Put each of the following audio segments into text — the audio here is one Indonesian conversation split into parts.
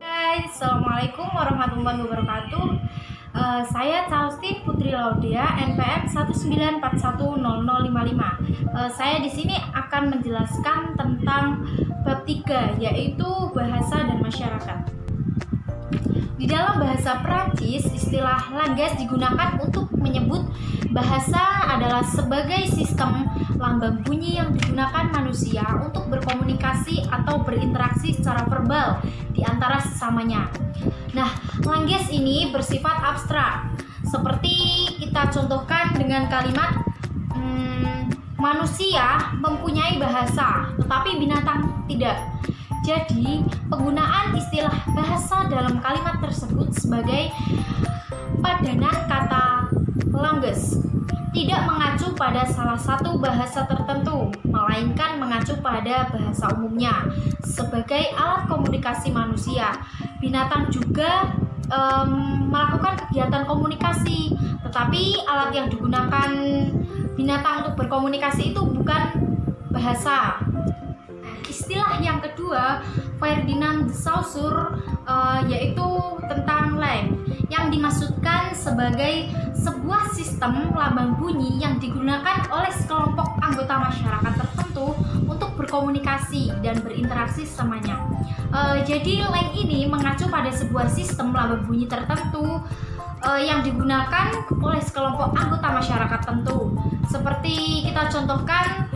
Hai, Assalamualaikum warahmatullahi wabarakatuh. Saya Caustin Putri Laudia, NPM 194100055. Saya di sini akan menjelaskan tentang bab 3, yaitu bahasa dan masyarakat. Di dalam bahasa Prancis, istilah language digunakan untuk menyebut bahasa adalah sebagai sistem lambang bunyi yang digunakan manusia untuk berkomunikasi atau berinteraksi secara verbal di antara sesamanya. Nah, language ini bersifat abstrak, seperti kita contohkan dengan kalimat manusia mempunyai bahasa, tetapi binatang tidak. Jadi, penggunaan istilah bahasa dalam kalimat tersebut sebagai padanan kata language tidak mengacu pada salah satu bahasa tertentu, melainkan mengacu pada bahasa umumnya sebagai alat komunikasi manusia. Binatang juga melakukan kegiatan komunikasi, tetapi alat yang digunakan binatang untuk berkomunikasi itu bukan bahasa. Istilah yang kedua, Ferdinand de Saussure, yaitu tentang lang, yang dimaksudkan sebagai sebuah sistem lambang bunyi yang digunakan oleh sekelompok anggota masyarakat tertentu untuk berkomunikasi dan berinteraksi sesamanya. Jadi lang ini mengacu pada sebuah sistem lambang bunyi tertentu yang digunakan oleh sekelompok anggota masyarakat tertentu. Seperti kita contohkan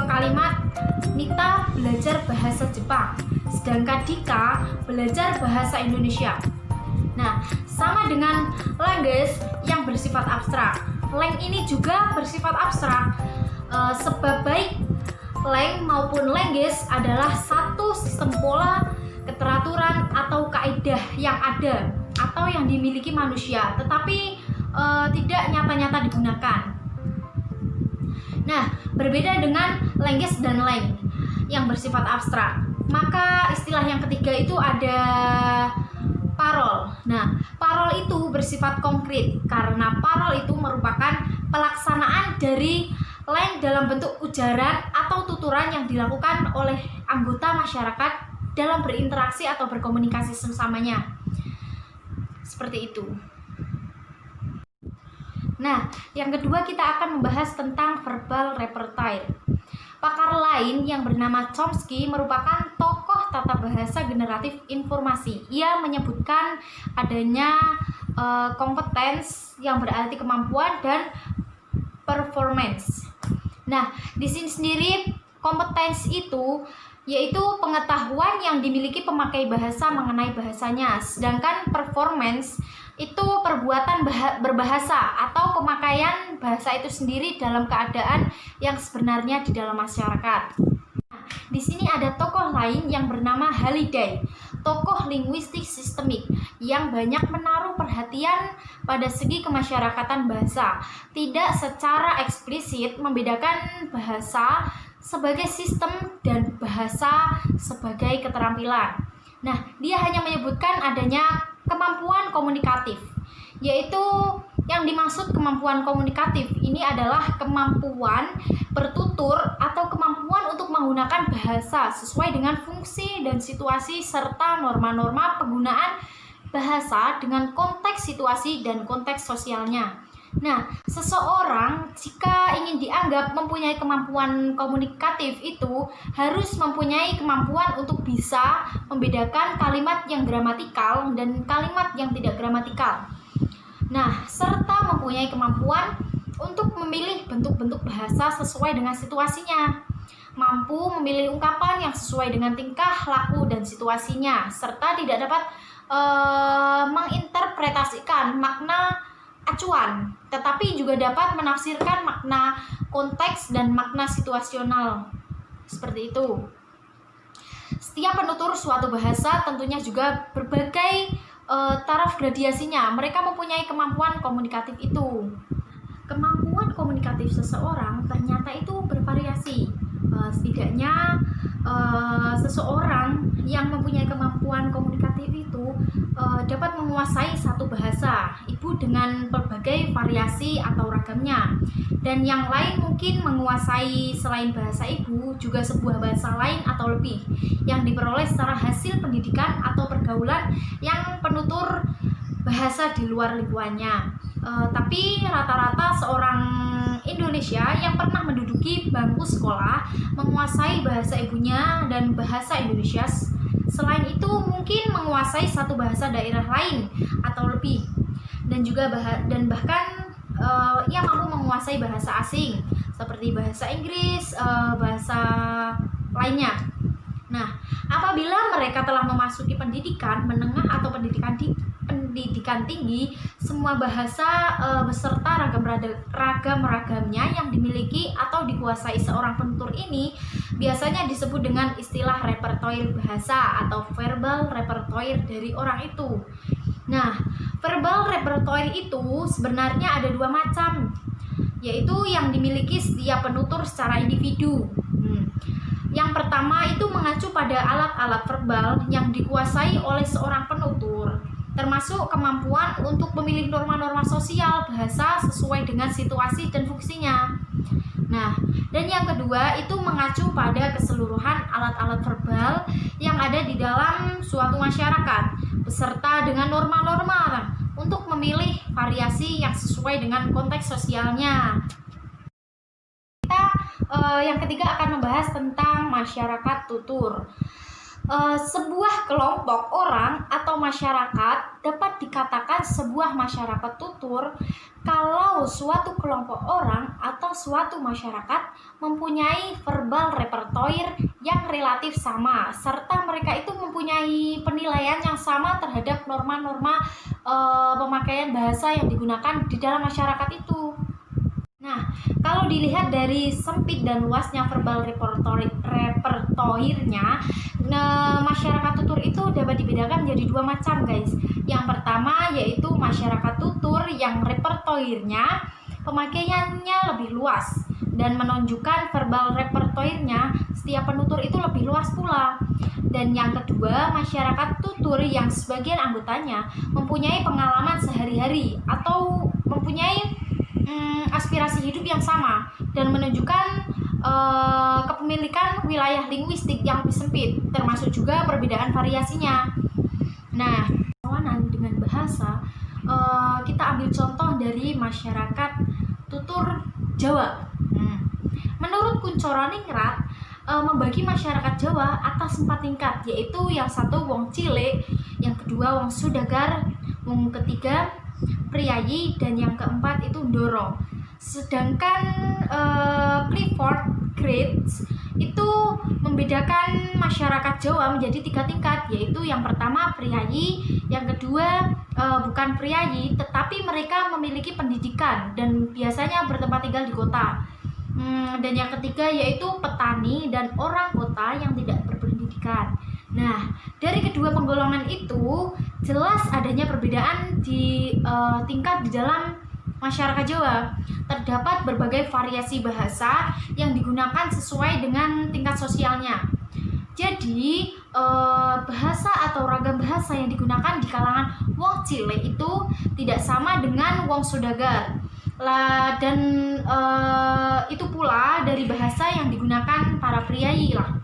kalimat Nita belajar bahasa Jepang, sedangkan Dika belajar bahasa Indonesia. Nah, sama dengan language yang bersifat abstrak, lang ini juga bersifat abstrak, sebab baik lang maupun language adalah satu sistem pola, keteraturan atau kaidah yang ada atau yang dimiliki manusia, tetapi tidak nyata-nyata digunakan. Nah, berbeda dengan language dan lang yang bersifat abstrak, maka istilah yang ketiga itu ada parol. Nah, parol itu bersifat konkret karena parol itu merupakan pelaksanaan dari lang dalam bentuk ujaran atau tuturan yang dilakukan oleh anggota masyarakat dalam berinteraksi atau berkomunikasi sesamanya. Seperti itu. Nah, yang kedua kita akan membahas tentang verbal repertoire. Pakar lain yang bernama Chomsky merupakan tokoh tata bahasa generatif informasi. Ia menyebutkan adanya kompetens yang berarti kemampuan dan performance. Nah, di sini sendiri kompetens itu yaitu pengetahuan yang dimiliki pemakai bahasa mengenai bahasanya, sedangkan performance itu perbuatan berbahasa atau pemakaian bahasa itu sendiri dalam keadaan yang sebenarnya di dalam masyarakat. Nah, di sini ada tokoh lain yang bernama Halliday, tokoh linguistik sistemik yang banyak menaruh perhatian pada segi kemasyarakatan bahasa, tidak secara eksplisit membedakan bahasa sebagai sistem dan bahasa sebagai keterampilan. Nah, dia hanya menyebutkan adanya kemampuan komunikatif, yaitu yang dimaksud kemampuan komunikatif ini adalah kemampuan bertutur atau kemampuan untuk menggunakan bahasa sesuai dengan fungsi dan situasi serta norma-norma penggunaan bahasa dengan konteks situasi dan konteks sosialnya. Nah, seseorang jika ingin dianggap mempunyai kemampuan komunikatif itu harus mempunyai kemampuan untuk bisa membedakan kalimat yang gramatikal dan kalimat yang tidak gramatikal. Nah, serta mempunyai kemampuan untuk memilih bentuk-bentuk bahasa sesuai dengan situasinya, mampu memilih ungkapan yang sesuai dengan tingkah laku dan situasinya, serta tidak dapat menginterpretasikan makna acuan, tetapi juga dapat menafsirkan makna konteks dan makna situasional. Seperti itu. Setiap penutur suatu bahasa tentunya juga berbagai taraf gradasinya. Mereka mempunyai kemampuan komunikatif itu. Kemampuan komunikatif seseorang ternyata itu bervariasi. Setidaknya seseorang yang mempunyai kemampuan komunikatif itu dapat menguasai satu bahasa. Ibu dengan berbagai variasi atau ragamnya. Dan yang lain mungkin menguasai selain bahasa ibu juga sebuah bahasa lain atau lebih yang diperoleh secara hasil pendidikan atau pergaulan yang penutur bahasa di luar lingkungannya. Tapi rata-rata seorang Indonesia yang pernah menduduki bangku sekolah menguasai bahasa ibunya dan bahasa Indonesia. Selain itu mungkin menguasai satu bahasa daerah lain atau lebih, dan juga bahkan ia mampu menguasai bahasa asing seperti bahasa Inggris, bahasa lainnya. Nah, apabila mereka telah memasuki pendidikan menengah atau pendidikan tinggi, semua bahasa beserta ragam-ragamnya yang dimiliki atau dikuasai seorang penutur ini biasanya disebut dengan istilah repertoire bahasa atau verbal repertoire dari orang itu. Nah, verbal repertoire itu sebenarnya ada dua macam, yaitu yang dimiliki setiap penutur secara individu. Yang pertama itu mengacu pada alat-alat verbal yang dikuasai oleh seorang penutur, termasuk kemampuan untuk memilih norma-norma sosial bahasa sesuai dengan situasi dan fungsinya. Nah, dan yang kedua itu mengacu pada keseluruhan alat-alat verbal yang ada di dalam suatu masyarakat, beserta dengan norma-norma untuk memilih variasi yang sesuai dengan konteks sosialnya. Yang ketiga akan membahas tentang masyarakat tutur. Sebuah kelompok orang atau masyarakat dapat dikatakan sebuah masyarakat tutur kalau suatu kelompok orang atau suatu masyarakat mempunyai verbal repertoire yang relatif sama, serta mereka itu mempunyai penilaian yang sama terhadap norma-norma pemakaian bahasa yang digunakan di dalam masyarakat itu. Nah, kalau dilihat dari sempit dan luasnya verbal repertoire-nya, masyarakat tutur itu dapat dibedakan menjadi dua macam, guys. Yang pertama yaitu masyarakat tutur yang repertoire-nya pemakaiannya lebih luas dan menunjukkan verbal repertoire-nya setiap penutur itu lebih luas pula. Dan yang kedua, masyarakat tutur yang sebagian anggotanya mempunyai pengalaman sehari-hari atau mempunyai aspirasi hidup yang sama dan menunjukkan kepemilikan wilayah linguistik yang lebih sempit, termasuk juga perbedaan variasinya. Nah, perlawanan dengan bahasa, kita ambil contoh dari masyarakat tutur Jawa. Menurut Kuncoroningrat, membagi masyarakat Jawa atas 4 tingkat, yaitu yang satu wong cilik, yang kedua wong sudagar, wong ketiga priayi, dan yang keempat itu ndoro. Sedangkan Clifford Geertz itu membedakan masyarakat Jawa menjadi 3 tingkat, yaitu yang pertama priayi, yang kedua bukan priayi tetapi mereka memiliki pendidikan dan biasanya bertempat tinggal di kota, dan yang ketiga yaitu petani dan orang kota yang tidak berpendidikan. Nah, dari kedua penggolongan itu jelas adanya perbedaan di tingkat di dalam masyarakat Jawa. Terdapat berbagai variasi bahasa yang digunakan sesuai dengan tingkat sosialnya. Jadi, bahasa atau ragam bahasa yang digunakan di kalangan wong cilik itu tidak sama dengan wong sudagar. Dan itu pula dari bahasa yang digunakan para priayi lah.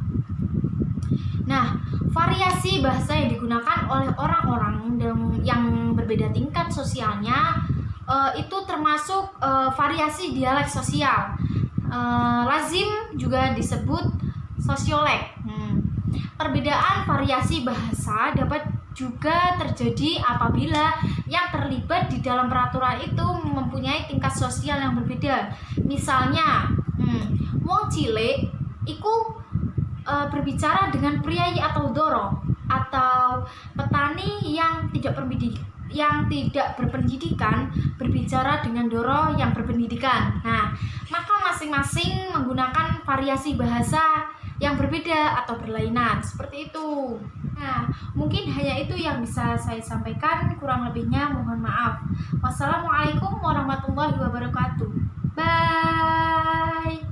Nah, variasi bahasa yang digunakan oleh orang-orang yang berbeda tingkat sosialnya itu termasuk variasi dialek sosial. Lazim juga disebut sosiolek. Perbedaan variasi bahasa dapat juga terjadi apabila yang terlibat di dalam peraturan itu mempunyai tingkat sosial yang berbeda. Misalnya, wong cilik iku berbicara dengan priayi atau doro, atau petani yang tidak berpendidikan berbicara dengan doro yang berpendidikan. Nah, maka masing-masing menggunakan variasi bahasa yang berbeda atau berlainan seperti itu. Nah, mungkin hanya itu yang bisa saya sampaikan, kurang lebihnya mohon maaf. Wassalamualaikum warahmatullahi wabarakatuh. Bye.